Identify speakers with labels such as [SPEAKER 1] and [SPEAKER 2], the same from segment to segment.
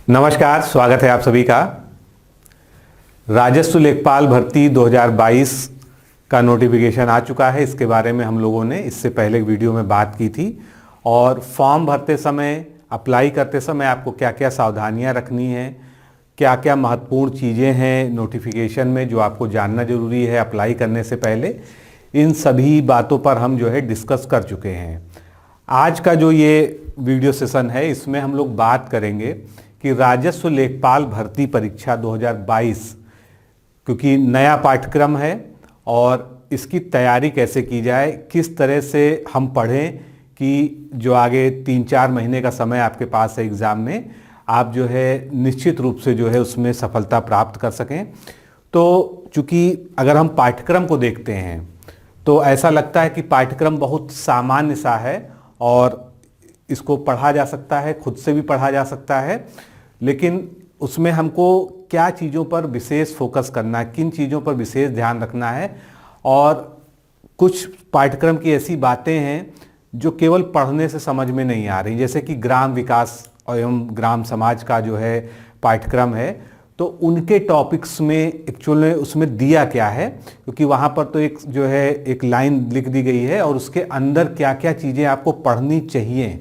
[SPEAKER 1] नमस्कार, स्वागत है आप सभी का। राजस्व लेखपाल भर्ती 2022 का नोटिफिकेशन आ चुका है। इसके बारे में हम लोगों ने इससे पहले वीडियो में बात की थी और फॉर्म भरते समय, अप्लाई करते समय आपको क्या क्या सावधानियां रखनी है, क्या क्या महत्वपूर्ण चीज़ें हैं नोटिफिकेशन में जो आपको जानना ज़रूरी है अप्लाई करने से पहले, इन सभी बातों पर हम डिस्कस कर चुके हैं। आज का जो ये वीडियो सेशन है इसमें हम लोग बात करेंगे कि राजस्व लेखपाल भर्ती परीक्षा 2022, क्योंकि नया पाठ्यक्रम है और इसकी तैयारी कैसे की जाए, किस तरह से हम पढ़ें कि जो आगे 3-4 महीने का समय आपके पास है एग्ज़ाम में, आप निश्चित रूप से उसमें सफलता प्राप्त कर सकें। तो चूँकि अगर हम पाठ्यक्रम को देखते हैं तो ऐसा लगता है कि पाठ्यक्रम बहुत सामान्य सा है और इसको पढ़ा जा सकता है, खुद से भी पढ़ा जा सकता है, लेकिन उसमें हमको क्या चीज़ों पर विशेष फोकस करना है, किन चीज़ों पर विशेष ध्यान रखना है। और कुछ पाठ्यक्रम की ऐसी बातें हैं जो केवल पढ़ने से समझ में नहीं आ रही, जैसे कि ग्राम विकास एवं ग्राम समाज का पाठ्यक्रम है, तो उनके टॉपिक्स में एक्चुअल में उसमें दिया क्या है, क्योंकि वहाँ पर तो एक लाइन लिख दी गई है और उसके अंदर क्या क्या चीज़ें आपको पढ़नी चाहिए,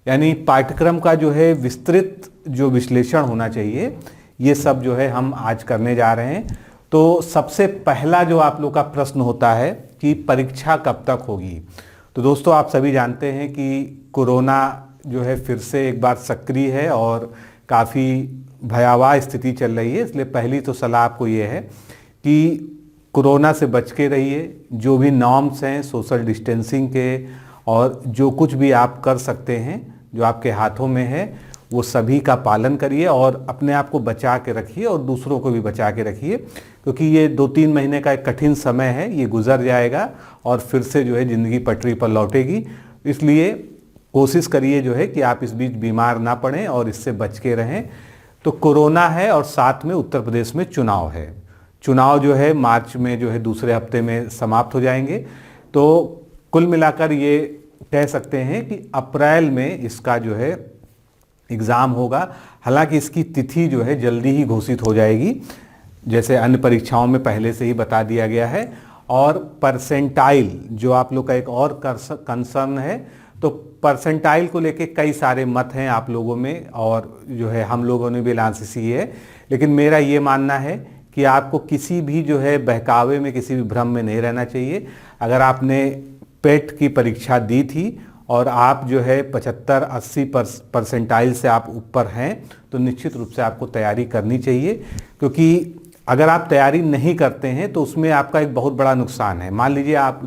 [SPEAKER 1] यानी पाठ्यक्रम का विस्तृत विश्लेषण होना चाहिए। ये सब हम आज करने जा रहे हैं। तो सबसे पहला जो आप लोग का प्रश्न होता है कि परीक्षा कब तक होगी। तो दोस्तों, आप सभी जानते हैं कि कोरोना फिर से एक बार सक्रिय है और काफ़ी भयावह स्थिति चल रही है। इसलिए पहली तो सलाह आपको ये है कि कोरोना से बच के रहिए। जो भी नॉर्म्स हैं सोशल डिस्टेंसिंग के और जो कुछ भी आप कर सकते हैं जो आपके हाथों में है, वो सभी का पालन करिए और अपने आप को बचा के रखिए और दूसरों को भी बचा के रखिए, क्योंकि ये 2-3 महीने का एक कठिन समय है, ये गुजर जाएगा और फिर से ज़िंदगी पटरी पर लौटेगी। इसलिए कोशिश करिए कि आप इस बीच बीमार ना पड़ें और इससे बच के रहें। तो कोरोना है और साथ में उत्तर प्रदेश में चुनाव है। चुनाव मार्च में दूसरे हफ्ते में समाप्त हो जाएंगे। तो कुल मिलाकर ये कह सकते हैं कि अप्रैल में इसका एग्ज़ाम होगा। हालांकि इसकी तिथि जल्दी ही घोषित हो जाएगी, जैसे अन्य परीक्षाओं में पहले से ही बता दिया गया है। और परसेंटाइल जो आप लोग का एक और कंसर्न है, तो परसेंटाइल को लेके कई सारे मत हैं आप लोगों में और हम लोगों ने भी एनालिसिस की है, लेकिन मेरा ये मानना है कि आपको किसी भी बहकावे में, किसी भी भ्रम में नहीं रहना चाहिए। अगर आपने पेट की परीक्षा दी थी और आप 75-80 परसेंटाइल से आप ऊपर हैं, तो निश्चित रूप से आपको तैयारी करनी चाहिए, क्योंकि अगर आप तैयारी नहीं करते हैं तो उसमें आपका एक बहुत बड़ा नुकसान है। मान लीजिए आप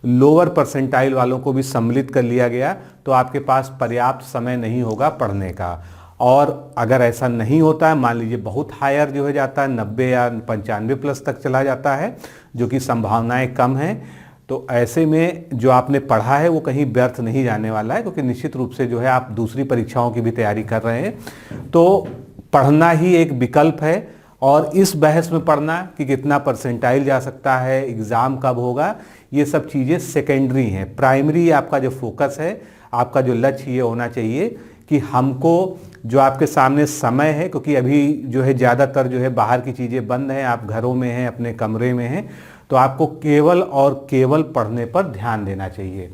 [SPEAKER 1] लोअर परसेंटाइल वालों को भी सम्मिलित कर लिया गया, तो आपके पास पर्याप्त समय नहीं होगा पढ़ने का। और अगर ऐसा नहीं होता है, मान लीजिए बहुत हायर जाता है, 90 या 95 प्लस तक चला जाता है, जो कि संभावनाएं कम हैं, तो ऐसे में जो आपने पढ़ा है वो कहीं व्यर्थ नहीं जाने वाला है, क्योंकि निश्चित रूप से आप दूसरी परीक्षाओं की भी तैयारी कर रहे हैं। तो पढ़ना ही एक विकल्प है और इस बहस में पढ़ना कि कितना परसेंटाइल जा सकता है, एग्ज़ाम कब होगा, ये सब चीज़ें सेकेंडरी हैं। प्राइमरी आपका जो फोकस है, आपका जो लक्ष्य ये होना चाहिए कि हमको जो आपके सामने समय है, क्योंकि अभी ज़्यादातर बाहर की चीज़ें बंद हैं, आप घरों में हैं, अपने कमरे में हैं, तो आपको केवल और केवल पढ़ने पर ध्यान देना चाहिए।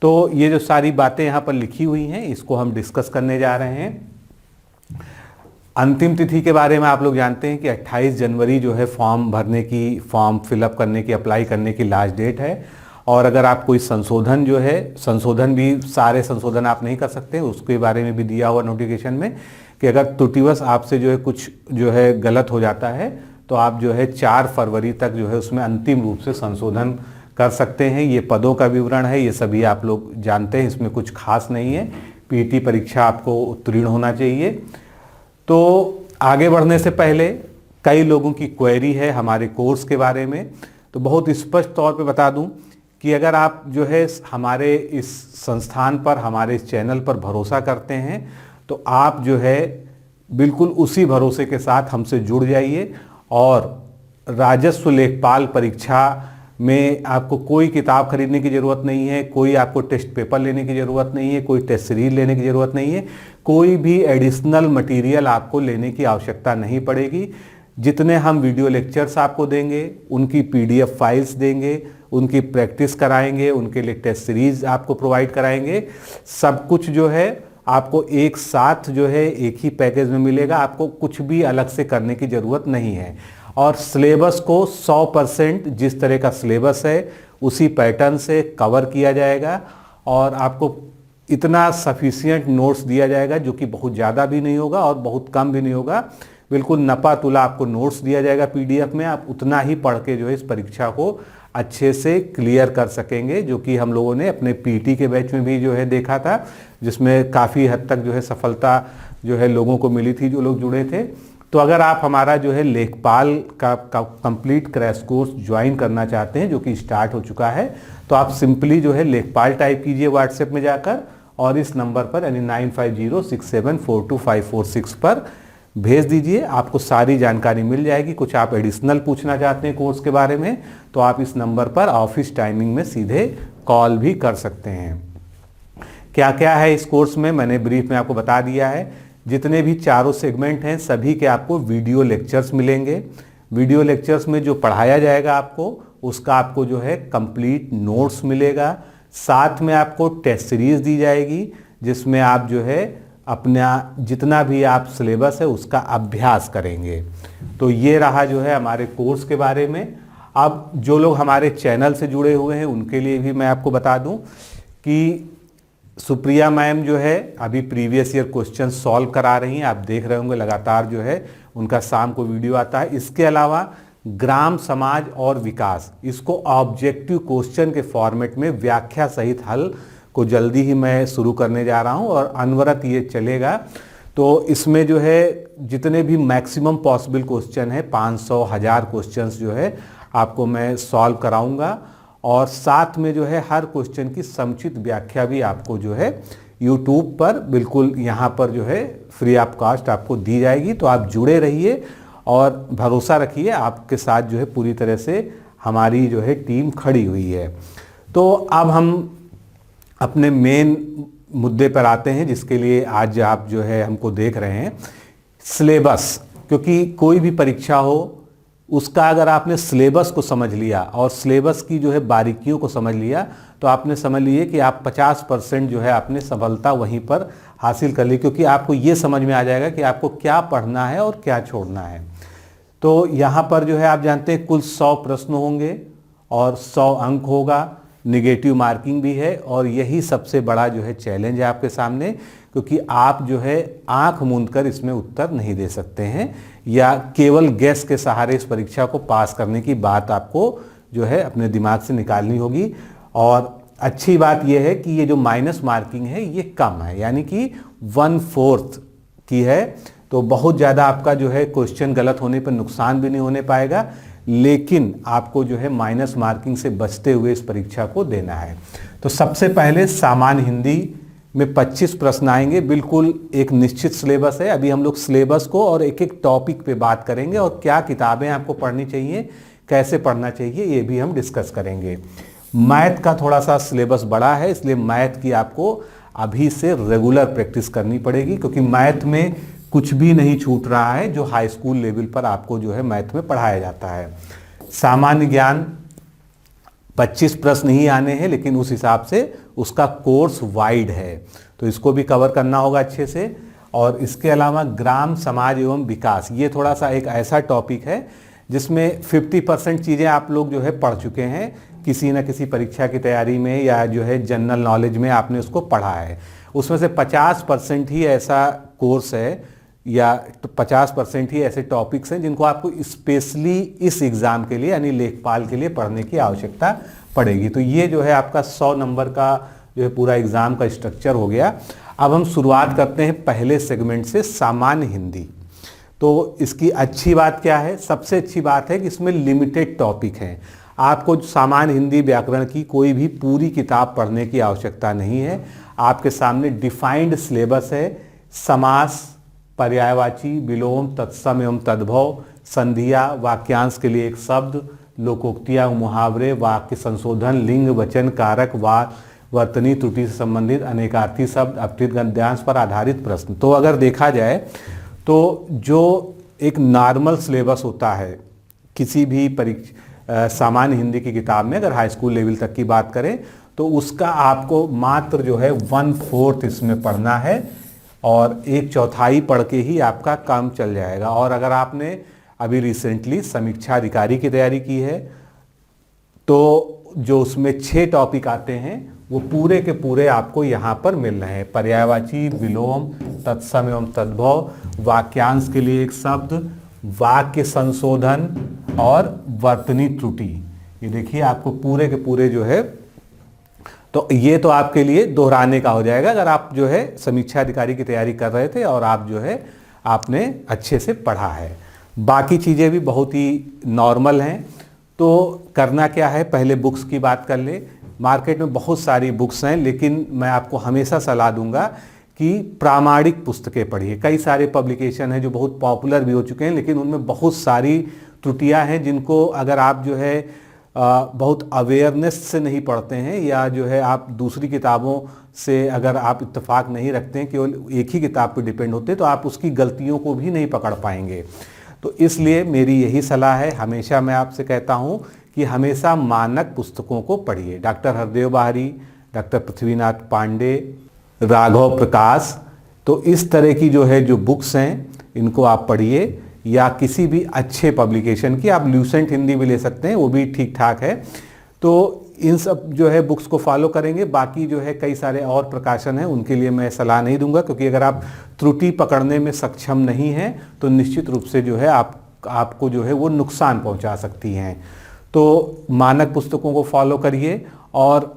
[SPEAKER 1] तो ये जो सारी बातें यहाँ पर लिखी हुई हैं, इसको हम डिस्कस करने जा रहे हैं। अंतिम तिथि के बारे में आप लोग जानते हैं कि 28 जनवरी फॉर्म भरने की, फॉर्म फिलअप करने की, अप्लाई करने की लास्ट डेट है। और अगर आप कोई संशोधन संशोधन भी, सारे संशोधन आप नहीं कर सकते, उसके बारे में भी दिया हुआ नोटिफिकेशन में कि अगर त्रुटिवश आपसे कुछ गलत हो जाता है, तो आप 4 फरवरी तक उसमें अंतिम रूप से संशोधन कर सकते हैं। ये पदों का विवरण है, ये सभी आप लोग जानते हैं, इसमें कुछ खास नहीं है। पीटी परीक्षा आपको उत्तीर्ण होना चाहिए। तो आगे बढ़ने से पहले कई लोगों की क्वेरी है हमारे कोर्स के बारे में, तो बहुत स्पष्ट तौर पे बता दूं कि अगर आप हमारे इस संस्थान पर, हमारे इस चैनल पर भरोसा करते हैं, तो आप बिल्कुल उसी भरोसे के साथ हमसे जुड़ जाइए और राजस्व लेखपाल परीक्षा में आपको कोई किताब खरीदने की ज़रूरत नहीं है, कोई आपको टेस्ट पेपर लेने की ज़रूरत नहीं है, कोई टेस्ट सीरीज लेने की ज़रूरत नहीं है, कोई भी एडिशनल मटेरियल आपको लेने की आवश्यकता नहीं पड़ेगी। जितने हम वीडियो लेक्चर्स आपको देंगे, उनकी PDF फाइल्स देंगे, उनकी प्रैक्टिस कराएंगे, उनके लिए टेस्ट सीरीज आपको प्रोवाइड कराएंगे। सब कुछ जो है आपको एक साथ जो है एक ही पैकेज में मिलेगा, आपको कुछ भी अलग से करने की ज़रूरत नहीं है। और सिलेबस को 100% जिस तरह का सिलेबस है उसी पैटर्न से कवर किया जाएगा और आपको इतना सफिशिएंट नोट्स दिया जाएगा जो कि बहुत ज़्यादा भी नहीं होगा और बहुत कम भी नहीं होगा। बिल्कुल नपा तुला आपको नोट्स दिया जाएगा PDF में, आप उतना ही पढ़ के जो है इस परीक्षा को अच्छे से क्लियर कर सकेंगे, जो कि हम लोगों ने अपने PT के बैच में भी जो है देखा था, जिसमें काफ़ी हद तक जो है सफलता जो है लोगों को मिली थी जो लोग जुड़े थे। तो अगर आप हमारा जो है लेखपाल का कंप्लीट क्रैश कोर्स ज्वाइन करना चाहते हैं जो कि स्टार्ट हो चुका है, तो आप सिंपली जो है लेखपाल टाइप कीजिए व्हाट्सएप में जाकर और इस नंबर पर यानी 9506742546 पर भेज दीजिए। आपको सारी जानकारी मिल जाएगी। कुछ आप एडिशनल पूछना चाहते हैं कोर्स के बारे में तो आप इस नंबर पर ऑफिस टाइमिंग में सीधे कॉल भी कर सकते हैं। क्या क्या है इस कोर्स में मैंने ब्रीफ में आपको बता दिया है। जितने भी चारों सेगमेंट हैं सभी के आपको वीडियो लेक्चर्स मिलेंगे। वीडियो लेक्चर्स में जो पढ़ाया जाएगा आपको उसका आपको जो है कंप्लीट नोट्स मिलेगा। साथ में आपको टेस्ट सीरीज दी जाएगी जिसमें आप जो है अपना जितना भी आप सिलेबस है उसका अभ्यास करेंगे। तो ये रहा जो है हमारे कोर्स के बारे में। अब जो लोग हमारे चैनल से जुड़े हुए हैं उनके लिए भी मैं आपको बता दूं कि सुप्रिया मैम जो है अभी प्रीवियस ईयर क्वेश्चन सॉल्व करा रही हैं। आप देख रहे होंगे लगातार जो है उनका शाम को वीडियो आता है। इसके अलावा ग्राम समाज और विकास, इसको ऑब्जेक्टिव क्वेश्चन के फॉर्मेट में व्याख्या सहित हल को जल्दी ही मैं शुरू करने जा रहा हूं और अनवरत ये चलेगा। तो इसमें जो है जितने भी मैक्सिमम पॉसिबल क्वेश्चन है 500-1000 क्वेश्चंस जो है आपको मैं सॉल्व कराऊंगा और साथ में जो है हर क्वेश्चन की समुचित व्याख्या भी आपको जो है YouTube पर बिल्कुल यहाँ पर जो है फ्री ऑफ कॉस्ट आपको दी जाएगी। तो आप जुड़े रहिए और भरोसा रखिए, आपके साथ जो है पूरी तरह से हमारी जो है टीम खड़ी हुई है। तो अब हम अपने मेन मुद्दे पर आते हैं जिसके लिए आज आप जो है हमको देख रहे हैं, सिलेबस। क्योंकि कोई भी परीक्षा हो उसका अगर आपने सिलेबस को समझ लिया और सिलेबस की जो है बारीकियों को समझ लिया तो आपने समझ लिए कि आप 50% जो है आपने सफलता वहीं पर हासिल कर ली, क्योंकि आपको ये समझ में आ जाएगा कि आपको क्या पढ़ना है और क्या छोड़ना है। तो यहाँ पर जो है आप जानते हैं कुल 100 प्रश्न होंगे और 100 अंक होगा, निगेटिव मार्किंग भी है और यही सबसे बड़ा जो है चैलेंज है आपके सामने, क्योंकि आप जो है आंख मूंद कर इसमें उत्तर नहीं दे सकते हैं या केवल गैस के सहारे इस परीक्षा को पास करने की बात आपको जो है अपने दिमाग से निकालनी होगी। और अच्छी बात यह है कि ये जो माइनस मार्किंग है ये कम है, यानी कि 1/4 की है। तो बहुत ज़्यादा आपका जो है क्वेश्चन गलत होने पर नुकसान भी नहीं होने पाएगा, लेकिन आपको जो है माइनस मार्किंग से बचते हुए इस परीक्षा को देना है। तो सबसे पहले सामान्य हिंदी में 25 प्रश्न आएंगे। बिल्कुल एक निश्चित सिलेबस है। अभी हम लोग सिलेबस को और एक एक टॉपिक पे बात करेंगे और क्या किताबें आपको पढ़नी चाहिए, कैसे पढ़ना चाहिए, ये भी हम डिस्कस करेंगे। मैथ का थोड़ा सा सिलेबस बड़ा है, इसलिए मैथ की आपको अभी से रेगुलर प्रैक्टिस करनी पड़ेगी, क्योंकि मैथ में कुछ भी नहीं छूट रहा है जो हाई स्कूल लेवल पर आपको जो है मैथ में पढ़ाया जाता है। सामान्य ज्ञान 25 प्रश्न ही आने हैं, लेकिन उस हिसाब से उसका कोर्स वाइड है, तो इसको भी कवर करना होगा अच्छे से। और इसके अलावा ग्राम समाज एवं विकास, ये थोड़ा सा एक ऐसा टॉपिक है जिसमें 50% चीज़ें आप लोग जो है पढ़ चुके हैं किसी न किसी परीक्षा की तैयारी में या जो है जनरल नॉलेज में आपने उसको पढ़ा है। उसमें से 50% ही ऐसा कोर्स है या 50% ही ऐसे टॉपिक्स हैं जिनको आपको स्पेशली इस एग्ज़ाम के लिए यानी लेखपाल के लिए पढ़ने की आवश्यकता पड़ेगी। तो ये जो है आपका 100 नंबर का जो है पूरा एग्ज़ाम का स्ट्रक्चर हो गया। अब हम शुरुआत करते हैं पहले सेगमेंट से, सामान्य हिंदी। तो इसकी अच्छी बात क्या है? सबसे अच्छी बात है कि इसमें लिमिटेड टॉपिक हैं। आपको सामान्य हिंदी व्याकरण की कोई भी पूरी किताब पढ़ने की आवश्यकता नहीं है। आपके सामने डिफाइंड सिलेबस है। समास, पर्यायवाची, विलोम, तत्सम एवं तद्भव, संधिया, वाक्यांश के लिए एक शब्द, लोकोक्तियाँ, मुहावरे, वाक्य संशोधन, लिंग, वचन, कारक, वाद, वर्तनी त्रुटि से संबंधित अनेकार्थी शब्द, अपठित गद्यांश पर आधारित प्रश्न। तो अगर देखा जाए तो जो एक नॉर्मल सिलेबस होता है किसी भी सामान्य हिंदी की किताब में, अगर हाई स्कूल लेवल तक की बात करें तो उसका आपको मात्र जो है 1/4 इसमें पढ़ना है और 1/4 पढ़ के ही आपका काम चल जाएगा। और अगर आपने अभी रिसेंटली समीक्षा अधिकारी की तैयारी की है तो जो उसमें 6 टॉपिक आते हैं वो पूरे के पूरे आपको यहाँ पर मिल रहे हैं। पर्यायवाची, विलोम, तत्सम एवं तद्भव, वाक्यांश के लिए एक शब्द, वाक्य संशोधन और वर्तनी त्रुटि, ये देखिए आपको पूरे के पूरे जो है, तो ये तो आपके लिए दोहराने का हो जाएगा अगर आप जो है समीक्षा अधिकारी की तैयारी कर रहे थे और आप जो है आपने अच्छे से पढ़ा है। बाकी चीज़ें भी बहुत ही नॉर्मल हैं। तो करना क्या है, पहले बुक्स की बात कर ले। मार्केट में बहुत सारी बुक्स हैं, लेकिन मैं आपको हमेशा सलाह दूंगा कि प्रामाणिक पुस्तकें पढ़िए। कई सारे पब्लिकेशन हैं जो बहुत पॉपुलर भी हो चुके हैं, लेकिन उनमें बहुत सारी त्रुटियां हैं जिनको अगर आप जो है बहुत अवेयरनेस से नहीं पढ़ते हैं या जो है आप दूसरी किताबों से अगर आप इत्तेफाक नहीं रखते हैं, केवल एक ही किताब पर डिपेंड होते हैं, तो आप उसकी गलतियों को भी नहीं पकड़ पाएंगे। तो इसलिए मेरी यही सलाह है, हमेशा मैं आपसे कहता हूँ कि हमेशा मानक पुस्तकों को पढ़िए। डॉक्टर हरदेव बाहरी, डॉक्टर पृथ्वीनाथ पांडे, राघव प्रकाश, तो इस तरह की जो है जो बुक्स हैं इनको आप पढ़िए, या किसी भी अच्छे पब्लिकेशन की, आप ल्यूसेंट हिंदी भी ले सकते हैं, वो भी ठीक ठाक है। तो इन सब जो है बुक्स को फॉलो करेंगे। बाकी जो है कई सारे और प्रकाशन हैं, उनके लिए मैं सलाह नहीं दूंगा, क्योंकि अगर आप त्रुटि पकड़ने में सक्षम नहीं हैं तो निश्चित रूप से जो है आपको जो है वो नुकसान पहुंचा सकती हैं। तो मानक पुस्तकों को फॉलो करिए और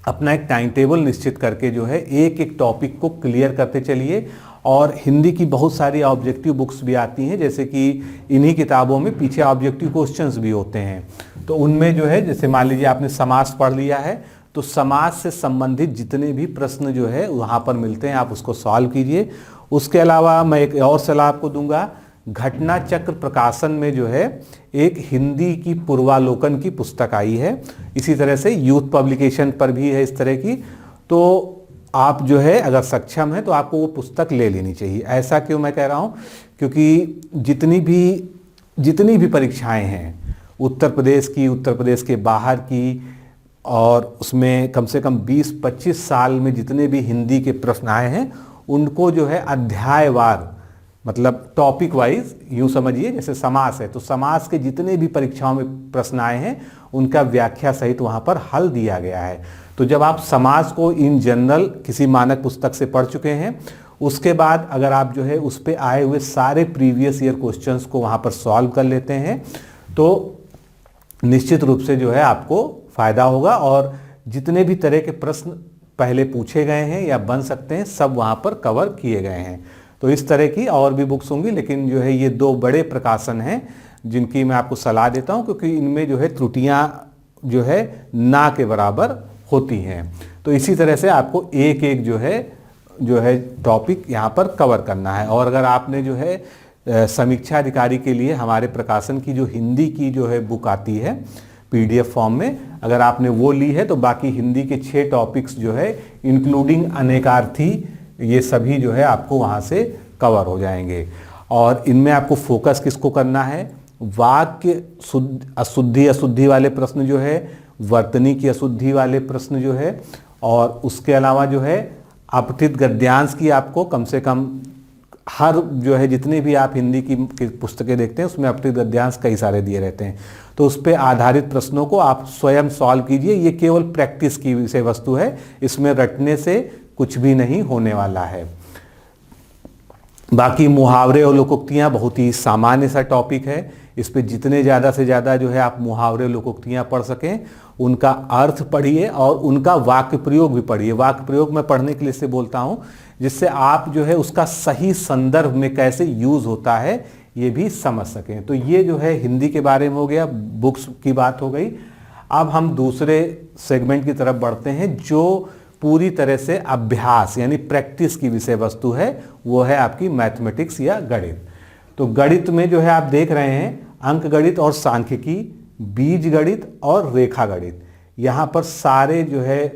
[SPEAKER 1] अपना एक टाइम टेबल निश्चित करके जो है एक एक टॉपिक को क्लियर करते चलिए। और हिंदी की बहुत सारी ऑब्जेक्टिव बुक्स भी आती हैं, जैसे कि इन्हीं किताबों में पीछे ऑब्जेक्टिव क्वेश्चंस भी होते हैं। तो उनमें जो है, जैसे मान लीजिए आपने समास पढ़ लिया है, तो समाज से संबंधित जितने भी प्रश्न जो है वहाँ पर मिलते हैं, आप उसको सॉल्व कीजिए। उसके अलावा मैं एक और सलाह आपको दूंगा, घटना चक्र प्रकाशन में जो है एक हिंदी की पूर्वालोकन की पुस्तक आई है, इसी तरह से यूथ पब्लिकेशन पर भी है इस तरह की। तो आप जो है अगर सक्षम है तो आपको वो पुस्तक ले लेनी चाहिए। ऐसा क्यों मैं कह रहा हूँ, क्योंकि जितनी भी परीक्षाएं हैं उत्तर प्रदेश की, उत्तर प्रदेश के बाहर की, और उसमें कम से कम 20-25 साल में जितने भी हिंदी के प्रश्न आए हैं उनको जो है अध्यायवार, मतलब टॉपिक वाइज, यूँ समझिए जैसे समास है तो समास के जितने भी परीक्षाओं में प्रश्न आए हैं उनका व्याख्या सहित वहाँ पर हल दिया गया है। तो जब आप समास को इन जनरल किसी मानक पुस्तक से पढ़ चुके हैं, उसके बाद अगर आप जो है उस पे आए हुए सारे प्रीवियस ईयर क्वेश्चंस को वहाँ पर सॉल्व कर लेते हैं तो निश्चित रूप से जो है आपको फ़ायदा होगा। और जितने भी तरह के प्रश्न पहले पूछे गए हैं या बन सकते हैं सब वहाँ पर कवर किए गए हैं। तो इस तरह की और भी बुक्स होंगी, लेकिन जो है ये 2 बड़े प्रकाशन हैं जिनकी मैं आपको सलाह देता हूँ, क्योंकि इनमें जो है त्रुटियाँ जो है ना के बराबर होती हैं। तो इसी तरह से आपको एक एक जो है टॉपिक यहाँ पर कवर करना है। और अगर आपने जो है समीक्षा अधिकारी के लिए हमारे प्रकाशन की जो हिंदी की जो है बुक आती है PDF फॉर्म में, अगर आपने वो ली है तो बाकी हिंदी के 6 टॉपिक्स जो है इंक्लूडिंग अनेकार्थी, ये सभी जो है आपको वहाँ से कवर हो जाएंगे। और इनमें आपको फोकस किसको करना है, वाक्य अशुद्धि अशुद्धि वाले प्रश्न जो है, वर्तनी की अशुद्धि वाले प्रश्न जो है, और उसके अलावा जो है अपठित गद्यांश की आपको कम से कम हर जो है जितने भी आप हिंदी की पुस्तकें देखते हैं उसमें अपठित गद्यांश कई सारे दिए रहते हैं, तो उस पर आधारित प्रश्नों को आप स्वयं सॉल्व कीजिए। ये केवल प्रैक्टिस की विषय वस्तु है, इसमें रटने से कुछ भी नहीं होने वाला है। बाकी मुहावरे और लोकोक्तियाँ बहुत ही सामान्य सा टॉपिक है, इस पे जितने ज़्यादा से ज़्यादा जो है आप मुहावरे लोकोक्तियाँ पढ़ सकें, उनका अर्थ पढ़िए और उनका वाक्य प्रयोग भी पढ़िए। वाक्य प्रयोग मैं पढ़ने के लिए से बोलता हूँ जिससे आप जो है उसका सही संदर्भ में कैसे यूज़ होता है ये भी समझ सकें। तो ये जो है हिंदी के बारे में हो गया, बुक्स की बात हो गई। अब हम दूसरे सेगमेंट की तरफ बढ़ते हैं जो पूरी तरह से अभ्यास यानी प्रैक्टिस की विषय वस्तु है, वो है आपकी मैथमेटिक्स या गणित। तो गणित में जो है आप देख रहे हैं अंक गणित और सांख्यिकी बीज गणित और रेखा गणित। यहाँ पर सारे जो है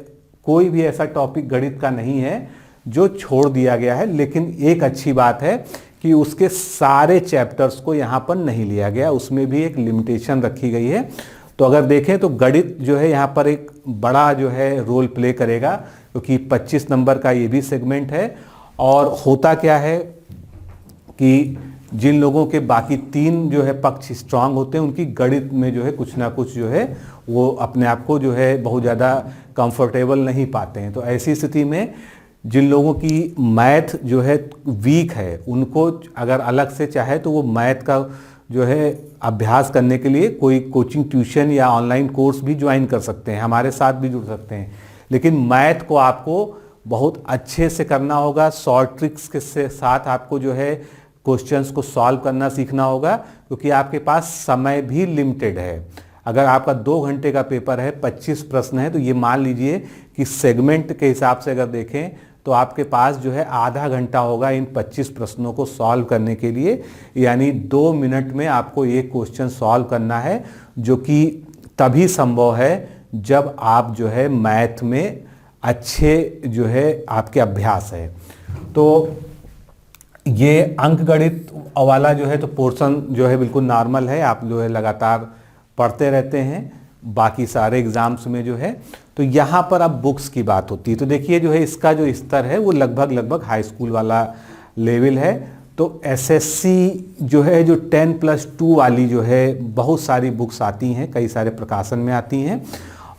[SPEAKER 1] कोई भी ऐसा टॉपिक गणित का नहीं है जो छोड़ दिया गया है, लेकिन एक अच्छी बात है कि उसके सारे चैप्टर्स को यहाँ पर नहीं लिया गया, उसमें भी एक लिमिटेशन रखी गई है। तो अगर देखें तो गणित जो है यहाँ पर एक बड़ा जो है रोल प्ले करेगा, क्योंकि 25 नंबर का ये भी सेगमेंट है। और होता क्या है कि जिन लोगों के बाकी 3 जो है पक्ष स्ट्रांग होते हैं, उनकी गणित में जो है कुछ ना कुछ जो है वो अपने आप को जो है बहुत ज़्यादा कंफर्टेबल नहीं पाते हैं। तो ऐसी स्थिति में जिन लोगों की मैथ जो है वीक है, उनको अगर अलग से चाहे तो वो मैथ का जो है अभ्यास करने के लिए कोई कोचिंग ट्यूशन या ऑनलाइन कोर्स भी ज्वाइन कर सकते हैं, हमारे साथ भी जुड़ सकते हैं। लेकिन मैथ को आपको बहुत अच्छे से करना होगा, शॉर्ट ट्रिक्स के साथ आपको जो है क्वेश्चंस को सॉल्व करना सीखना होगा, क्योंकि आपके पास समय भी लिमिटेड है। अगर आपका 2 घंटे का पेपर है, 25 प्रश्न है, तो ये मान लीजिए कि सेगमेंट के हिसाब से अगर देखें तो आपके पास जो है आधा घंटा होगा इन 25 प्रश्नों को सॉल्व करने के लिए। यानी 2 मिनट में आपको एक क्वेश्चन सॉल्व करना है, जो कि तभी संभव है जब आप जो है मैथ में अच्छे जो है आपके अभ्यास है। तो ये अंक गणित वाला जो है तो पोर्शन जो है बिल्कुल नॉर्मल है, आप जो है लगातार पढ़ते रहते हैं बाकी सारे एग्जाम्स में जो है। तो यहाँ पर अब बुक्स की बात होती है, तो देखिए जो है इसका जो स्तर है वो लगभग हाई स्कूल वाला लेवल है। तो एसएससी जो है जो 10+2 वाली जो है बहुत सारी बुक्स आती हैं, कई सारे प्रकाशन में आती हैं।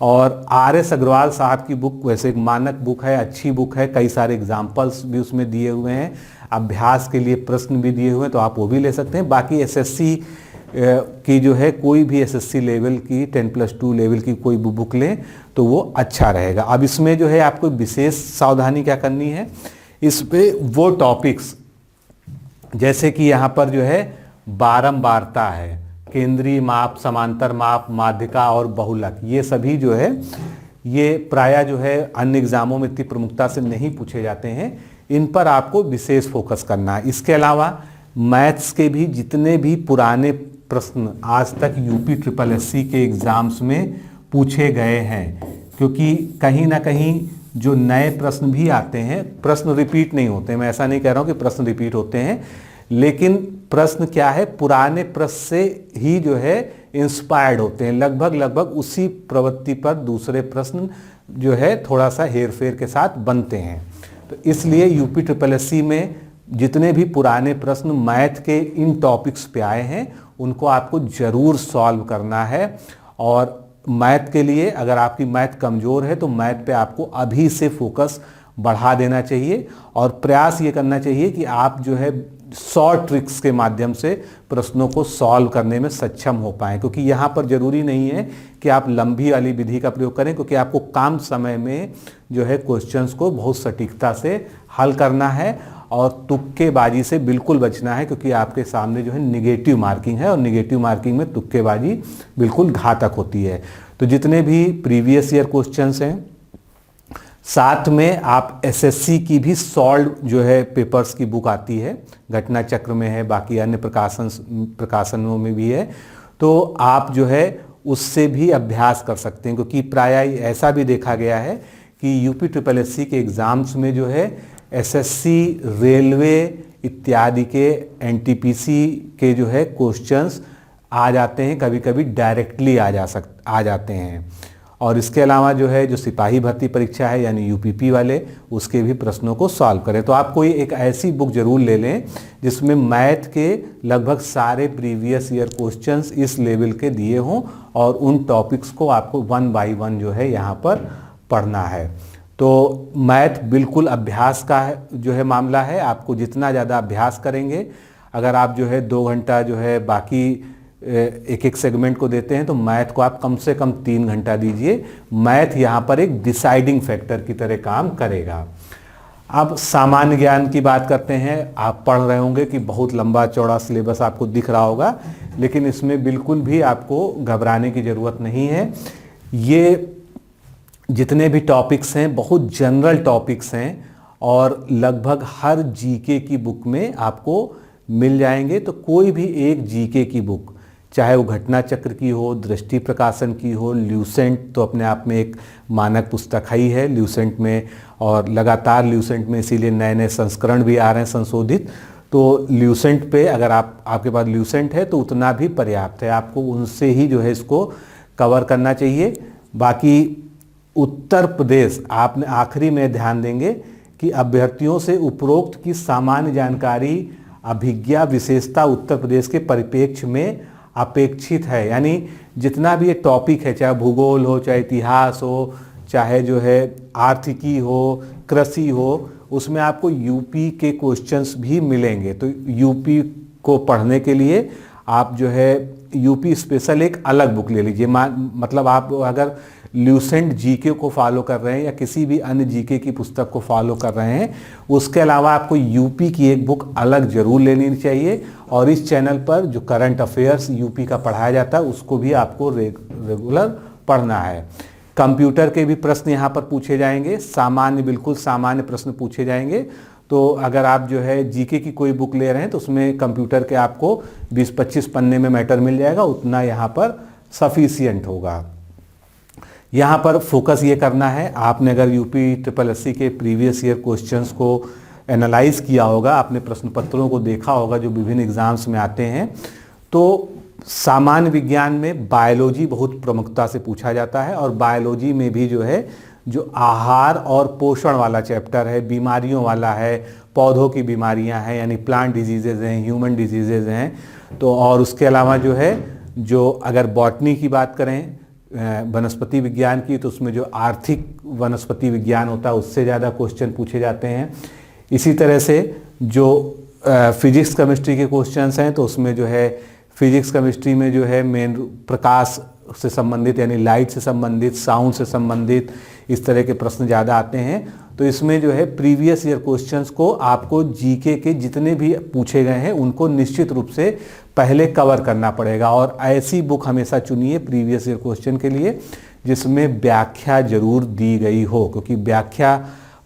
[SPEAKER 1] और आर.एस. अग्रवाल साहब की बुक वैसे एक मानक बुक है, अच्छी बुक है, कई सारे एग्जाम्पल्स भी उसमें दिए हुए हैं, अभ्यास के लिए प्रश्न भी दिए हुए हैं, तो आप वो भी ले सकते हैं। बाकी एसएससी की जो है कोई भी एसएससी लेवल की 10+2 लेवल की कोई बुक लें तो वो अच्छा रहेगा। अब इसमें जो है आपको विशेष सावधानी क्या करनी है, इस पे वो टॉपिक्स जैसे कि यहाँ पर जो है बारंबारता है, केंद्रीय माप, समांतर माप, माध्यिका और बहुलक, ये सभी जो है ये प्रायः जो है अन्य एग्जामों में इतनी प्रमुखता से नहीं पूछे जाते हैं, इन पर आपको विशेष फोकस करना है। इसके अलावा मैथ्स के भी जितने भी पुराने प्रश्न आज तक UPSSC के एग्ज़ाम्स में पूछे गए हैं, क्योंकि कहीं ना कहीं जो नए प्रश्न भी आते हैं, प्रश्न रिपीट नहीं होते, मैं ऐसा नहीं कह रहा हूँ कि प्रश्न रिपीट होते हैं, लेकिन प्रश्न क्या है पुराने प्रश्न से ही जो है इंस्पायर्ड होते हैं, लगभग उसी प्रवृत्ति पर दूसरे प्रश्न जो है थोड़ा सा हेरफेर के साथ बनते हैं। तो इसलिए UPSSC में जितने भी पुराने प्रश्न मैथ के इन टॉपिक्स पे आए हैं उनको आपको ज़रूर सॉल्व करना है। और मैथ के लिए अगर आपकी मैथ कमज़ोर है तो मैथ पे आपको अभी से फोकस बढ़ा देना चाहिए और प्रयास ये करना चाहिए कि आप जो है शॉर्ट ट्रिक्स के माध्यम से प्रश्नों को सॉल्व करने में सक्षम हो पाएँ, क्योंकि यहाँ पर ज़रूरी नहीं है कि आप लंबी वाली विधि का प्रयोग करें, क्योंकि आपको कम समय में जो है क्वेश्चंस को बहुत सटीकता से हल करना है और तुक्केबाजी से बिल्कुल बचना है, क्योंकि आपके सामने जो है निगेटिव मार्किंग है और निगेटिव मार्किंग में तुक्केबाजी बिल्कुल घातक होती है। तो जितने भी प्रीवियस ईयर क्वेश्चंस हैं, साथ में आप एसएससी की भी सॉल्व जो है पेपर्स की बुक आती है, घटना चक्र में है, बाकी अन्य प्रकाशनों में भी है, तो आप जो है उससे भी अभ्यास कर सकते हैं। क्योंकि प्रायः ऐसा भी देखा गया है कि UPSSC के एग्ज़ाम्स में जो है एसएससी, रेलवे इत्यादि के NTPC के जो है क्वेश्चंस आ जाते हैं, कभी कभी डायरेक्टली आ जाते हैं। और इसके अलावा जो है जो सिपाही भर्ती परीक्षा है यानी UPP वाले, उसके भी प्रश्नों को सॉल्व करें। तो आप कोई एक ऐसी बुक जरूर ले लें जिसमें मैथ के लगभग सारे प्रीवियस ईयर क्वेश्चंस इस लेवल के दिए हों और उन टॉपिक्स को आपको 1 by 1 जो है यहाँ पर पढ़ना है। तो मैथ बिल्कुल अभ्यास का जो है मामला है, आपको जितना ज़्यादा अभ्यास करेंगे, अगर आप जो है 2 घंटा जो है बाकी एक सेगमेंट को देते हैं तो मैथ को आप कम से कम 3 घंटा दीजिए। मैथ यहाँ पर एक डिसाइडिंग फैक्टर की तरह काम करेगा। अब सामान्य ज्ञान की बात करते हैं। आप पढ़ रहे होंगे कि बहुत लंबा चौड़ा सिलेबस आपको दिख रहा होगा, लेकिन इसमें बिल्कुल भी आपको घबराने की ज़रूरत नहीं है। ये जितने भी टॉपिक्स हैं बहुत जनरल टॉपिक्स हैं और लगभग हर जीके की बुक में आपको मिल जाएंगे। तो कोई भी एक जीके की बुक, चाहे वो घटना चक्र की हो, दृष्टि प्रकाशन की हो, ल्यूसेंट तो अपने आप में एक मानक पुस्तक ही है ल्यूसेंट में, और लगातार ल्यूसेंट में इसीलिए नए नए संस्करण भी आ रहे हैं संशोधित। तो ल्यूसेंट पे अगर आपके पास ल्यूसेंट है तो उतना भी पर्याप्त है, आपको उनसे ही जो है इसको कवर करना चाहिए। बाकी उत्तर प्रदेश आपने आखिरी में ध्यान देंगे कि अभ्यर्थियों से उपरोक्त की सामान्य जानकारी अभिज्ञा विशेषता उत्तर प्रदेश के परिप्रेक्ष्य में अपेक्षित है। यानी जितना भी ये टॉपिक है, चाहे भूगोल हो, चाहे इतिहास हो, चाहे जो है आर्थिकी हो, कृषि हो, उसमें आपको यूपी के क्वेश्चंस भी मिलेंगे। तो यूपी को पढ़ने के लिए आप जो है यूपी स्पेशल एक अलग बुक ले लीजिए। मतलब आप अगर ल्यूसेंट जीके को फॉलो कर रहे हैं या किसी भी अन्य जीके की पुस्तक को फॉलो कर रहे हैं, उसके अलावा आपको यूपी की एक बुक अलग जरूर लेनी चाहिए। और इस चैनल पर जो करंट अफेयर्स यूपी का पढ़ाया जाता है उसको भी आपको रेगुलर पढ़ना है। कंप्यूटर के भी प्रश्न यहाँ पर पूछे जाएंगे, सामान्य, बिल्कुल सामान्य प्रश्न पूछे जाएंगे। तो अगर आप जो है जीके की कोई बुक ले रहे हैं तो उसमें कंप्यूटर के आपको 20-25 पन्ने में मैटर मिल जाएगा, उतना यहाँ पर सफिशियंट होगा। यहाँ पर फोकस ये करना है, आपने अगर यूपी ट्रिपल एससी के प्रीवियस ईयर क्वेश्चंस को एनालाइज किया होगा, आपने प्रश्न पत्रों को देखा होगा जो विभिन्न एग्जाम्स में आते हैं, तो सामान्य विज्ञान में बायोलॉजी बहुत प्रमुखता से पूछा जाता है। और बायोलॉजी में भी जो है जो आहार और पोषण वाला चैप्टर है, बीमारियों वाला है, पौधों की बीमारियां हैं यानी प्लांट डिजीजेज हैं, ह्यूमन डिजीजेज हैं, तो और उसके अलावा जो है जो अगर बॉटनी की बात करें वनस्पति विज्ञान की, तो उसमें जो आर्थिक वनस्पति विज्ञान होता है उससे ज़्यादा क्वेश्चन पूछे जाते हैं। इसी तरह से जो फिजिक्स केमिस्ट्री के क्वेश्चंस हैं तो उसमें जो है फिजिक्स केमिस्ट्री में जो है मेन प्रकाश से संबंधित यानी लाइट से संबंधित, साउंड से संबंधित इस तरह के प्रश्न ज़्यादा आते हैं। तो इसमें जो है प्रीवियस ईयर क्वेश्चंस को आपको जीके के जितने भी पूछे गए हैं उनको निश्चित रूप से पहले कवर करना पड़ेगा। और ऐसी बुक हमेशा चुनिए प्रीवियस ईयर क्वेश्चन के लिए जिसमें व्याख्या जरूर दी गई हो, क्योंकि व्याख्या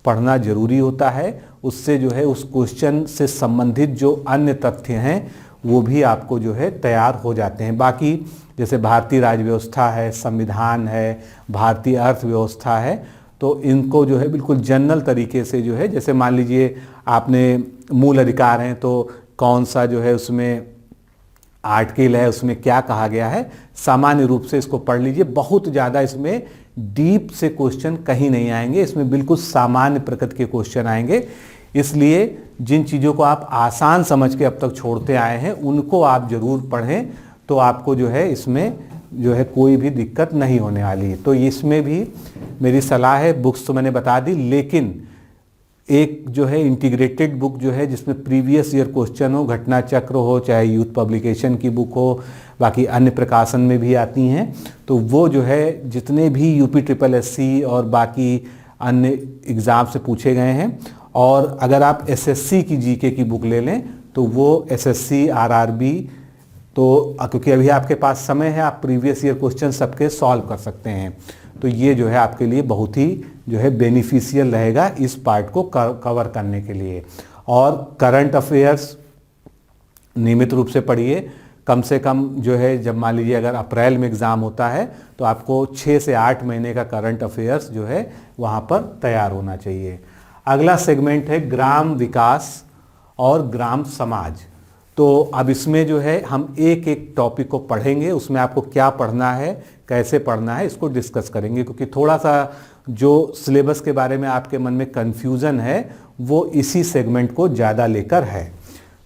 [SPEAKER 1] पढ़ना जरूरी होता है। उससे जो है उस क्वेश्चन से संबंधित जो अन्य तथ्य हैं वो भी आपको जो है तैयार हो जाते हैं। बाकी जैसे भारतीय राज्य व्यवस्था है, संविधान है, भारतीय अर्थव्यवस्था है, तो इनको जो है बिल्कुल जनरल तरीके से जो है, जैसे मान लीजिए आपने मूल अधिकार हैं तो कौन सा जो है उसमें आर्टिकल है, उसमें क्या कहा गया है, सामान्य रूप से इसको पढ़ लीजिए। बहुत ज़्यादा इसमें डीप से क्वेश्चन कहीं नहीं आएंगे, इसमें बिल्कुल सामान्य प्रकृति के क्वेश्चन आएंगे। इसलिए जिन चीज़ों को आप आसान समझ के अब तक छोड़ते आए हैं उनको आप ज़रूर पढ़ें, तो आपको जो है इसमें जो है कोई भी दिक्कत नहीं होने वाली है। तो इसमें भी मेरी सलाह है, बुक्स तो मैंने बता दी, लेकिन एक जो है इंटीग्रेटेड बुक जो है जिसमें प्रीवियस ईयर क्वेश्चन हो, घटना चक्र हो, चाहे यूथ पब्लिकेशन की बुक हो, बाकी अन्य प्रकाशन में भी आती हैं, तो वो जो है जितने भी यूपी ट्रिपल एससी और बाकी अन्य एग्ज़ाम से पूछे गए हैं। और अगर आप एसएससी की जीके की बुक ले लें तो वो एसएससी आरआरबी, तो क्योंकि अभी आपके पास समय है, आप प्रीवियस ईयर क्वेश्चन सबके सॉल्व कर सकते हैं, तो ये जो है आपके लिए बहुत ही जो है बेनिफिशियल रहेगा इस पार्ट को कवर करने के लिए। और करंट अफेयर्स नियमित रूप से पढ़िए, कम से कम जो है जब मान लीजिए अगर अप्रैल में एग्ज़ाम होता है तो आपको 6 से 8 महीने का करंट अफेयर्स जो है वहाँ पर तैयार होना चाहिए। अगला सेगमेंट है ग्राम विकास और ग्राम समाज। तो अब इसमें जो है हम एक एक टॉपिक को पढ़ेंगे, उसमें आपको क्या पढ़ना है, कैसे पढ़ना है, इसको डिस्कस करेंगे, क्योंकि थोड़ा सा जो सिलेबस के बारे में आपके मन में कन्फ्यूज़न है वो इसी सेगमेंट को ज़्यादा लेकर है।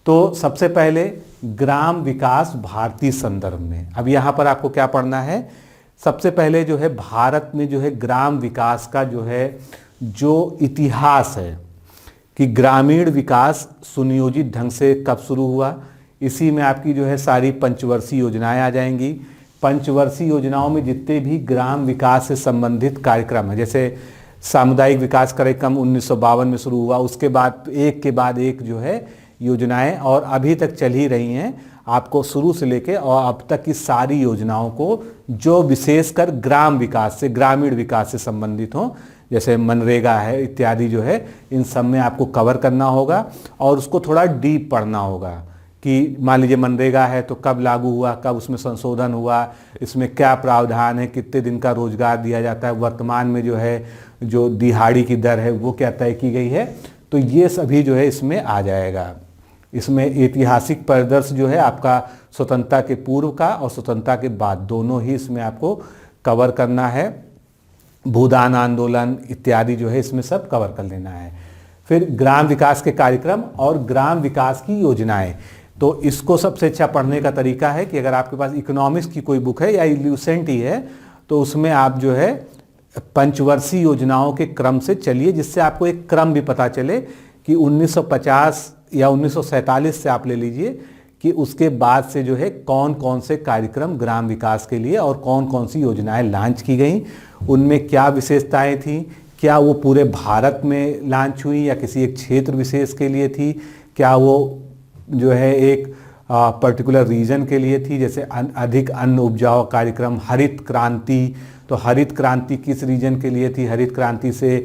[SPEAKER 1] तो सबसे पहले ग्राम विकास भारतीय संदर्भ में, अब यहाँ पर आपको क्या पढ़ना है, सबसे पहले जो है भारत में जो है ग्राम विकास का जो है जो इतिहास है कि ग्रामीण विकास सुनियोजित ढंग से कब शुरू हुआ, इसी में आपकी जो है सारी पंचवर्षीय योजनाएं आ जाएंगी। पंचवर्षीय योजनाओं में जितने भी ग्राम विकास से संबंधित कार्यक्रम है, जैसे सामुदायिक विकास कार्यक्रम 1952 में शुरू हुआ, उसके बाद एक जो है योजनाएं और अभी तक चल ही रही हैं, आपको शुरू से लेके और अब तक की सारी योजनाओं को जो विशेषकर ग्राम विकास से, ग्रामीण विकास से संबंधित हों, जैसे मनरेगा है इत्यादि जो है, इन सब में आपको कवर करना होगा और उसको थोड़ा डीप पढ़ना होगा। कि मान लीजिए मनरेगा है तो कब लागू हुआ, कब उसमें संशोधन हुआ, इसमें क्या प्रावधान है, कितने दिन का रोजगार दिया जाता है, वर्तमान में जो है जो दिहाड़ी की दर है वो क्या तय की गई है। तो ये सभी जो है इसमें आ जाएगा। इसमें ऐतिहासिक परिदृश्य जो है आपका स्वतंत्रता के पूर्व का और स्वतंत्रता के बाद दोनों ही इसमें आपको कवर करना है। भूदान आंदोलन इत्यादि जो है इसमें सब कवर कर लेना है। फिर ग्राम विकास के कार्यक्रम और ग्राम विकास की योजनाएं, तो इसको सबसे अच्छा पढ़ने का तरीका है कि अगर आपके पास इकोनॉमिक्स की कोई बुक है या ल्यूसेंट ही है तो उसमें आप जो है पंचवर्षीय योजनाओं के क्रम से चलिए, जिससे आपको एक क्रम भी पता चले कि 1950 या 1947 से आप ले लीजिए कि उसके बाद से जो है कौन कौन से कार्यक्रम ग्राम विकास के लिए और कौन कौन सी योजनाएं लॉन्च की गई, उनमें क्या विशेषताएं थी, क्या वो पूरे भारत में लॉन्च हुई या किसी एक क्षेत्र विशेष के लिए थी, क्या वो जो है एक पर्टिकुलर रीजन के लिए थी, जैसे अधिक अन्न उपजाऊ कार्यक्रम हरित क्रांति, तो हरित क्रांति किस रीजन के लिए थी, हरित क्रांति से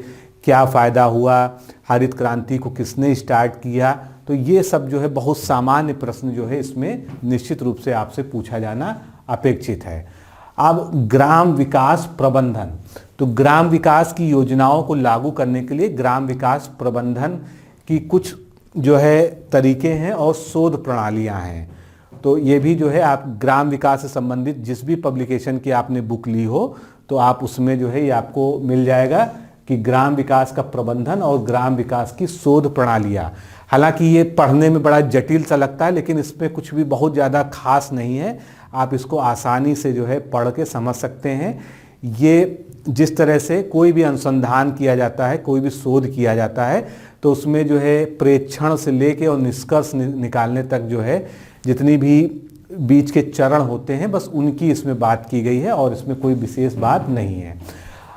[SPEAKER 1] क्या फ़ायदा हुआ, हरित क्रांति को किसने स्टार्ट किया। तो ये सब जो है बहुत सामान्य प्रश्न जो है इसमें निश्चित रूप से आपसे पूछा जाना अपेक्षित है। अब ग्राम विकास प्रबंधन, तो ग्राम विकास की योजनाओं को लागू करने के लिए ग्राम विकास प्रबंधन की कुछ जो है तरीके हैं और शोध प्रणालियां हैं। तो ये भी जो है आप ग्राम विकास से संबंधित जिस भी पब्लिकेशन की आपने बुक ली हो तो आप उसमें जो है ये आपको मिल जाएगा कि ग्राम विकास का प्रबंधन और ग्राम विकास की शोध प्रणालियाँ। हालांकि ये पढ़ने में बड़ा जटिल सा लगता है लेकिन इसमें कुछ भी बहुत ज़्यादा खास नहीं है, आप इसको आसानी से जो है पढ़ के समझ सकते हैं। ये जिस तरह से कोई भी अनुसंधान किया जाता है, कोई भी शोध किया जाता है तो उसमें जो है प्रेक्षण से लेके और निष्कर्ष निकालने तक जो है जितनी भी बीच के चरण होते हैं बस उनकी इसमें बात की गई है और इसमें कोई विशेष बात नहीं है।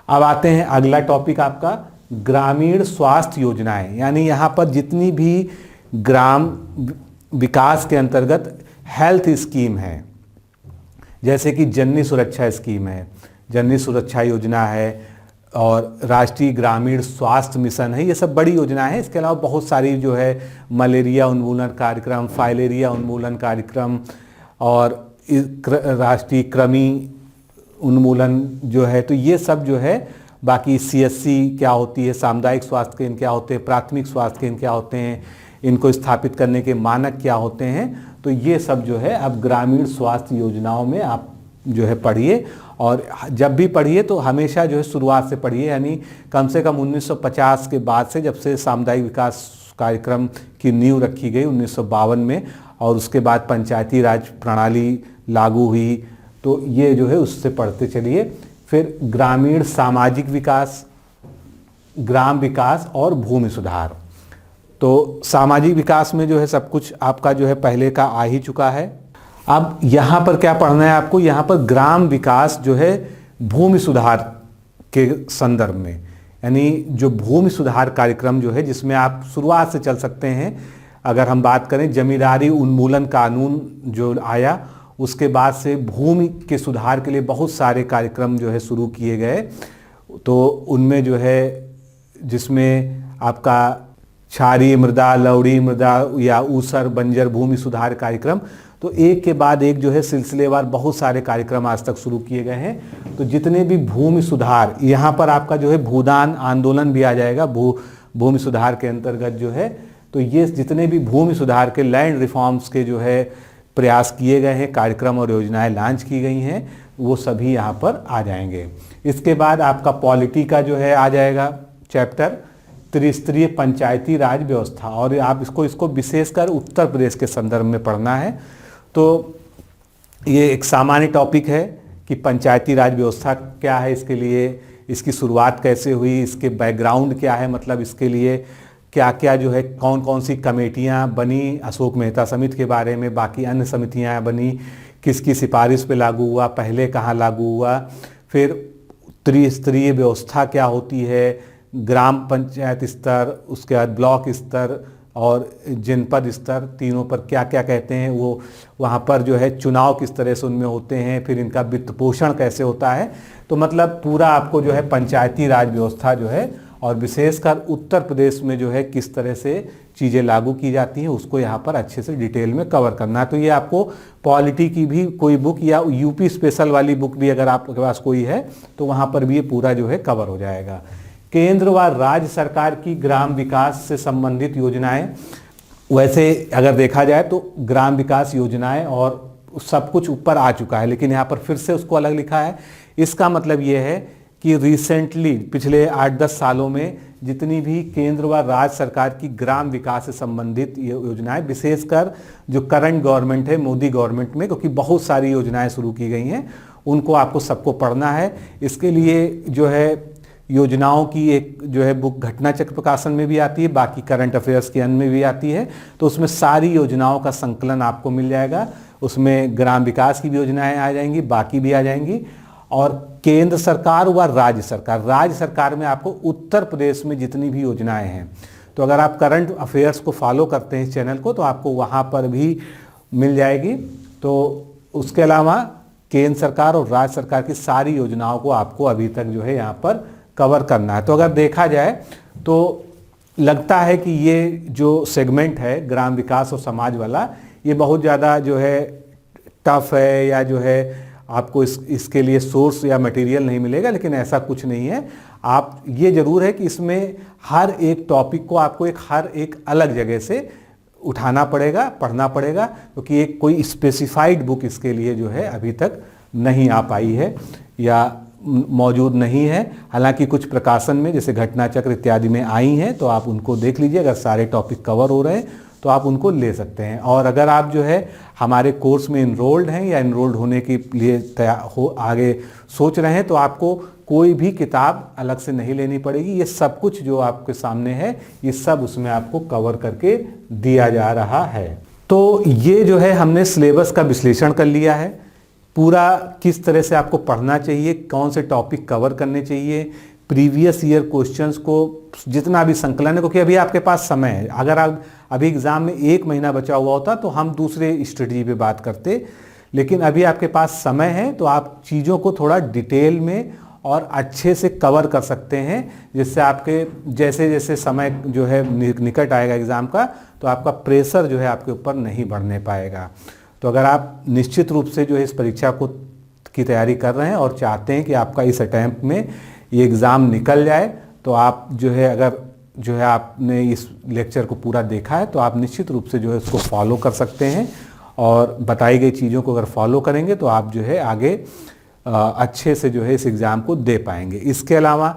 [SPEAKER 1] अब आते हैं अगला टॉपिक आपका ग्रामीण स्वास्थ्य योजनाएं, यानी यहाँ पर जितनी भी ग्राम विकास के अंतर्गत हेल्थ स्कीम है, जैसे कि जननी सुरक्षा स्कीम है, जननी सुरक्षा योजना है और राष्ट्रीय ग्रामीण स्वास्थ्य मिशन है, ये सब बड़ी योजनाएं हैं। इसके अलावा बहुत सारी जो है मलेरिया उन्मूलन कार्यक्रम, फाइलेरिया उन्मूलन कार्यक्रम और राष्ट्रीय कृमि उन्मूलन जो है, तो ये सब जो है। बाकी CSC क्या होती है, सामुदायिक स्वास्थ्य केंद्र क्या होते हैं, प्राथमिक स्वास्थ्य केंद्र क्या होते हैं, इनको स्थापित करने के मानक क्या होते हैं, तो ये सब जो है अब ग्रामीण स्वास्थ्य योजनाओं में आप जो है पढ़िए। और जब भी पढ़िए तो हमेशा जो है शुरुआत से पढ़िए, यानी कम से कम 1950 के बाद से, जब से सामुदायिक विकास कार्यक्रम की नींव रखी गई 1952 में और उसके बाद पंचायती राज प्रणाली लागू हुई, तो ये जो है उससे पढ़ते चलिए। फिर ग्रामीण सामाजिक विकास, ग्राम विकास और भूमि सुधार, तो सामाजिक विकास में जो है सब कुछ आपका जो है पहले का आ ही चुका है। अब यहाँ पर क्या पढ़ना है आपको, यहाँ पर ग्राम विकास जो है भूमि सुधार के संदर्भ में, यानी जो भूमि सुधार कार्यक्रम जो है जिसमें आप शुरुआत से चल सकते हैं। अगर हम बात करें जमींदारी उन्मूलन कानून जो आया उसके बाद से भूमि के सुधार के लिए बहुत सारे कार्यक्रम जो है शुरू किए गए, तो उनमें जो है जिसमें आपका क्षारीय मृदा, लवणीय मृदा या ऊसर बंजर भूमि सुधार कार्यक्रम, तो एक के बाद एक जो है सिलसिलेवार बहुत सारे कार्यक्रम आज तक शुरू किए गए हैं। तो जितने भी भूमि सुधार, यहाँ पर आपका जो है भूदान आंदोलन भी आ जाएगा भूमि सुधार के अंतर्गत जो है, तो ये जितने भी भूमि सुधार के लैंड रिफॉर्म्स के जो है प्रयास किए गए हैं, कार्यक्रम और योजनाएं लॉन्च की गई हैं, वो सभी यहाँ पर आ जाएंगे। इसके बाद आपका पॉलिटी का जो है आ जाएगा चैप्टर, त्रिस्तरीय पंचायती राज व्यवस्था, और आप इसको विशेषकर उत्तर प्रदेश के संदर्भ में पढ़ना है। तो ये एक सामान्य टॉपिक है कि पंचायती राज व्यवस्था क्या है, इसके लिए इसकी शुरुआत कैसे हुई, इसके बैकग्राउंड क्या है, मतलब इसके लिए क्या क्या जो है कौन कौन सी कमेटियां बनी, अशोक मेहता समिति के बारे में, बाकी अन्य समितियां बनी, किसकी सिफारिश पे लागू हुआ, पहले कहाँ लागू हुआ, फिर त्रिस्तरीय व्यवस्था क्या होती है, ग्राम पंचायत स्तर, उसके बाद ब्लॉक स्तर और जनपद स्तर, तीनों पर क्या क्या कहते हैं, वो वहाँ पर जो है चुनाव किस तरह से उनमें होते हैं, फिर इनका वित्त पोषण कैसे होता है। तो मतलब पूरा आपको जो है पंचायती राज व्यवस्था जो है और विशेषकर उत्तर प्रदेश में जो है किस तरह से चीज़ें लागू की जाती हैं उसको यहाँ पर अच्छे से डिटेल में कवर करना है। तो ये आपको पॉलिटी की भी कोई बुक या यूपी स्पेशल वाली बुक भी अगर आपके पास कोई है तो वहाँ पर भी ये पूरा जो है कवर हो जाएगा। केंद्र व राज्य सरकार की ग्राम विकास से संबंधित योजनाएं, वैसे अगर देखा जाए तो ग्राम विकास योजनाएं और सब कुछ ऊपर आ चुका है, लेकिन यहाँ पर फिर से उसको अलग लिखा है। इसका मतलब ये है कि रिसेंटली पिछले 8-10 सालों में जितनी भी केंद्र व राज्य सरकार की ग्राम विकास से संबंधित योजनाएं, विशेषकर जो करंट गवर्नमेंट है मोदी गवर्नमेंट में, क्योंकि बहुत सारी योजनाएं शुरू की गई हैं, उनको आपको सबको पढ़ना है। इसके लिए जो है योजनाओं की एक जो है बुक घटना चक्र प्रकाशन में भी आती है, बाकी करंट अफेयर्स के अन्य में भी आती है। तो उसमें सारी योजनाओं का संकलन आपको मिल जाएगा। उसमें ग्राम विकास की भी योजनाएं आ जाएंगी, बाकी भी आ जाएंगी। और केंद्र सरकार व राज्य सरकार में आपको उत्तर प्रदेश में जितनी भी योजनाएं हैं, तो अगर आप करंट अफेयर्स को फॉलो करते हैं इस चैनल को तो आपको वहाँ पर भी मिल जाएगी। तो उसके अलावा केंद्र सरकार और राज्य सरकार की सारी योजनाओं को आपको अभी तक जो है यहाँ पर कवर करना है। तो अगर देखा जाए तो लगता है कि ये जो सेगमेंट है ग्राम विकास और समाज वाला, ये बहुत ज़्यादा जो है टफ है या जो है आपको इसके लिए सोर्स या मटेरियल नहीं मिलेगा, लेकिन ऐसा कुछ नहीं है। आप ये ज़रूर है कि इसमें हर एक टॉपिक को आपको हर एक अलग जगह से उठाना पड़ेगा, पढ़ना पड़ेगा, क्योंकि एक कोई स्पेसिफाइड बुक इसके लिए जो है अभी तक नहीं आ पाई है या मौजूद नहीं है। हालांकि कुछ प्रकाशन में जैसे घटना चक्र इत्यादि में आई हैं, तो आप उनको देख लीजिए। अगर सारे टॉपिक कवर हो रहे हैं तो आप उनको ले सकते हैं। और अगर आप जो है हमारे कोर्स में इनरोल्ड हैं या इनरोल्ड होने के लिए आगे सोच रहे हैं, तो आपको कोई भी किताब अलग से नहीं लेनी पड़ेगी। ये सब कुछ जो आपके सामने है ये सब उसमें आपको कवर करके दिया जा रहा है। तो ये जो है हमने सिलेबस का विश्लेषण कर लिया है, पूरा किस तरह से आपको पढ़ना चाहिए, कौन से टॉपिक कवर करने चाहिए, प्रीवियस ईयर क्वेश्चंस को जितना भी संकलन है, क्योंकि अभी आपके पास समय है। अगर आप अभी एग्ज़ाम में 1 महीना बचा हुआ होता तो हम दूसरे स्ट्रेटजी पे बात करते, लेकिन अभी आपके पास समय है तो आप चीज़ों को थोड़ा डिटेल में और अच्छे से कवर कर सकते हैं, जिससे आपके जैसे जैसे समय जो है निकट आएगा एग्ज़ाम का, तो आपका प्रेशर जो है आपके ऊपर नहीं बढ़ने पाएगा। तो अगर आप निश्चित रूप से जो है इस परीक्षा की तैयारी कर रहे हैं और चाहते हैं कि आपका इस अटैम्प्ट में ये एग्ज़ाम निकल जाए, तो आप जो है अगर जो है आपने इस लेक्चर को पूरा देखा है तो आप निश्चित रूप से जो है उसको फॉलो कर सकते हैं। और बताई गई चीज़ों को अगर फॉलो करेंगे तो आप जो है आगे अच्छे से जो है इस एग्ज़ाम को दे पाएंगे। इसके अलावा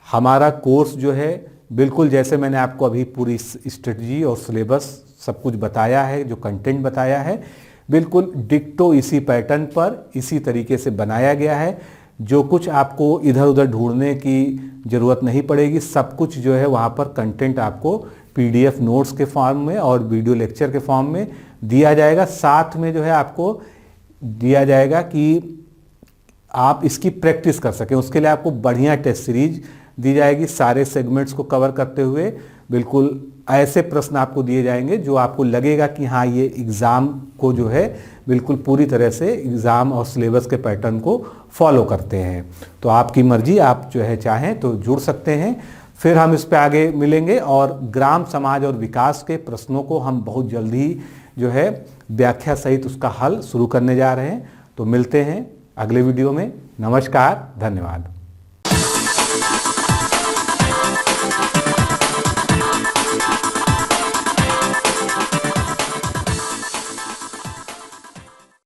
[SPEAKER 1] हमारा कोर्स जो है बिल्कुल जैसे मैंने आपको अभी पूरी स्ट्रेटजी और सिलेबस सब कुछ बताया है, जो कंटेंट बताया है, बिल्कुल डिक्टो इसी पैटर्न पर इसी तरीके से बनाया गया है। जो कुछ आपको इधर उधर ढूंढने की ज़रूरत नहीं पड़ेगी, सब कुछ जो है वहाँ पर कंटेंट आपको PDF नोट्स के फॉर्म में और वीडियो लेक्चर के फॉर्म में दिया जाएगा। साथ में जो है आपको दिया जाएगा कि आप इसकी प्रैक्टिस कर सकें, उसके लिए आपको बढ़िया टेस्ट सीरीज दी जाएगी। सारे सेगमेंट्स को कवर करते हुए बिल्कुल ऐसे प्रश्न आपको दिए जाएंगे जो आपको लगेगा कि हाँ ये एग्ज़ाम को जो है बिल्कुल पूरी तरह से एग्ज़ाम और सिलेबस के पैटर्न को फॉलो करते हैं। तो आपकी मर्जी, आप जो है चाहें तो जुड़ सकते हैं। फिर हम इस पे आगे मिलेंगे और ग्राम समाज और विकास के प्रश्नों को हम बहुत जल्दी जो है व्याख्या सहित उसका हल शुरू करने जा रहे हैं। तो मिलते हैं अगले वीडियो में। नमस्कार, धन्यवाद।